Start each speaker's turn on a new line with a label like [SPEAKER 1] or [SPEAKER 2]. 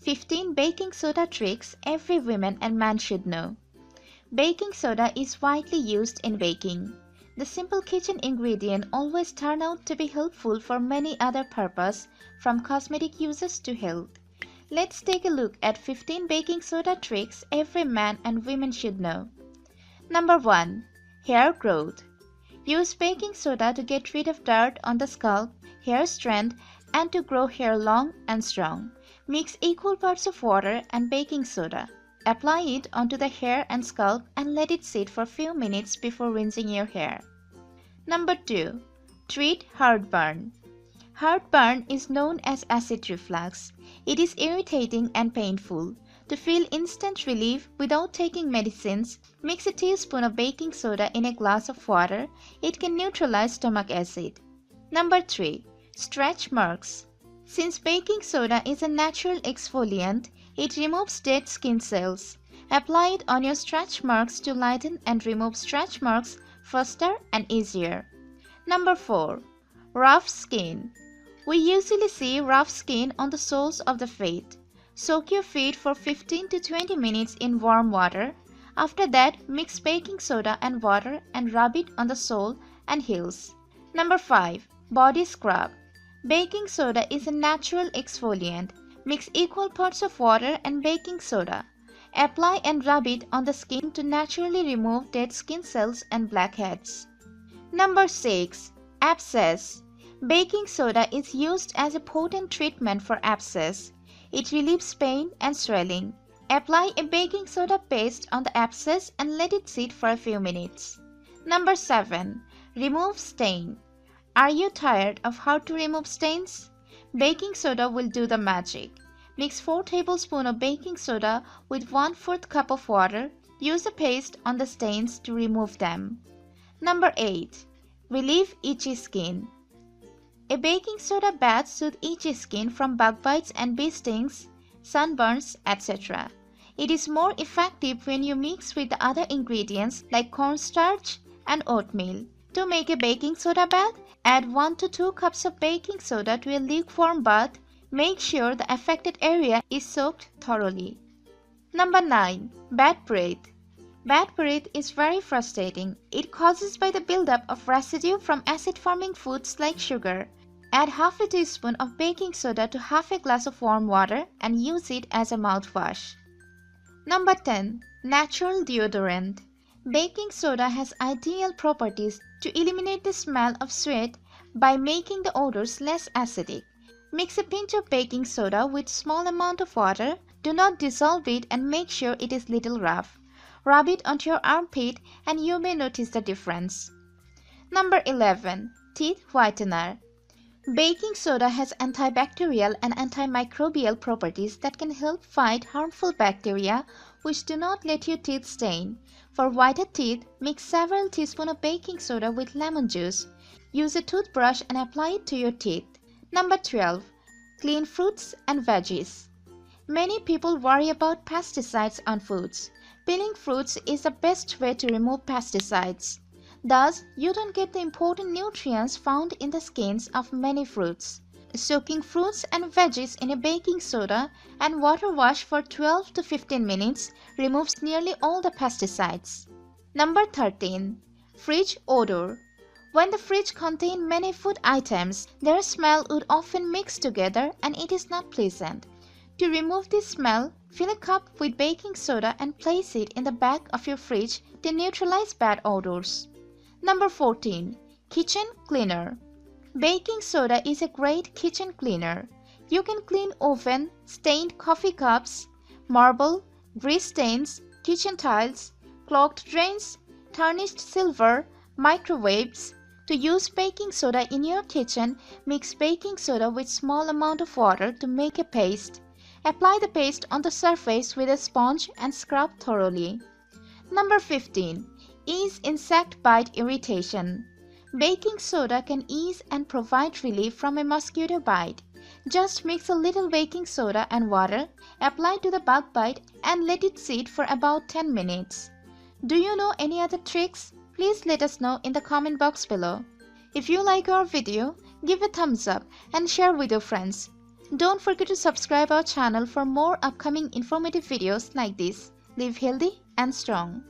[SPEAKER 1] 15 baking soda tricks every woman and man should know. Baking soda is widely used in baking. The simple kitchen ingredient always turns out to be helpful for many other purposes, from cosmetic uses to health. Let's take a look at 15 baking soda tricks every man and woman should know. Number 1. Hair growth. Use baking soda to get rid of dirt on the scalp, hair strand, and to grow hair long and strong. Mix equal parts of water and baking soda. Apply it onto the hair and scalp and let it sit for a few minutes before rinsing your hair. Number 2. Treat heartburn. Heartburn is known as acid reflux. It is irritating and painful. To feel instant relief without taking medicines, mix a teaspoon of baking soda in a glass of water. It can neutralize stomach acid. Number 3. Stretch marks. Since baking soda is a natural exfoliant, it removes dead skin cells. Apply it on your stretch marks to lighten and remove stretch marks faster and easier. Number 4. Rough skin. We usually see rough skin on the soles of the feet. Soak your feet for 15 to 20 minutes in warm water. After that, mix baking soda and water and rub it on the sole and heels. Number 5. Body scrub. Baking soda is a natural exfoliant. Mix equal parts of water and baking soda. Apply and rub it on the skin to naturally remove dead skin cells and blackheads. Number 6. Abscess. Baking soda is used as a potent treatment for abscess. It relieves pain and swelling. Apply a baking soda paste on the abscess and let it sit for a few minutes. Number 7. Remove stain. Are you tired of how to remove stains? Baking soda will do the magic. Mix 4 tablespoons of baking soda with 1/4 cup of water. Use a paste on the stains to remove them. Number 8. Relieve itchy skin. A baking soda bath soothes itchy skin from bug bites and bee stings, sunburns, etc. It is more effective when you mix with the other ingredients like cornstarch and oatmeal. To make a baking soda bath, add 1 to 2 cups of baking soda to a lukewarm bath. Make sure the affected area is soaked thoroughly. Number 9. Bad breath. Bad breath is very frustrating. It causes by the buildup of residue from acid-forming foods like sugar. Add half a teaspoon of baking soda to half a glass of warm water and use it as a mouthwash. Number 10. Natural deodorant. Baking soda has ideal properties to eliminate the smell of sweat by making the odors less acidic. Mix a pinch of baking soda with small amount of water. Do not dissolve it and make sure it is little rough. Rub it onto your armpit and you may notice the difference. Number 11. Teeth whitener. Baking soda has antibacterial and antimicrobial properties that can help fight harmful bacteria which do not let your teeth stain. For whiter teeth, mix several teaspoons of baking soda with lemon juice. Use a toothbrush and apply it to your teeth. Number 12. Clean fruits and veggies. Many people worry about pesticides on foods. Peeling fruits is the best way to remove pesticides. Thus, you don't get the important nutrients found in the skins of many fruits. Soaking fruits and veggies in a baking soda and water wash for 12 to 15 minutes removes nearly all the pesticides. Number 13. Fridge odor. When the fridge contains many food items, their smell would often mix together and it is not pleasant. To remove this smell, fill a cup with baking soda and place it in the back of your fridge to neutralize bad odors. Number 14. Kitchen cleaner. Baking soda is a great kitchen cleaner. You can clean oven, stained coffee cups, marble, grease stains, kitchen tiles, clogged drains, tarnished silver, microwaves. To use baking soda in your kitchen, mix baking soda with small amount of water to make a paste. Apply the paste on the surface with a sponge and scrub thoroughly. Number 15. Ease insect bite irritation. Baking soda can ease and provide relief from a mosquito bite. Just mix a little baking soda and water, apply to the bug bite and let it sit for about 10 minutes. Do you know any other tricks? Please let us know in the comment box below. If you like our video, give a thumbs up and share with your friends. Don't forget to subscribe our channel for more upcoming informative videos like this. Live healthy and strong.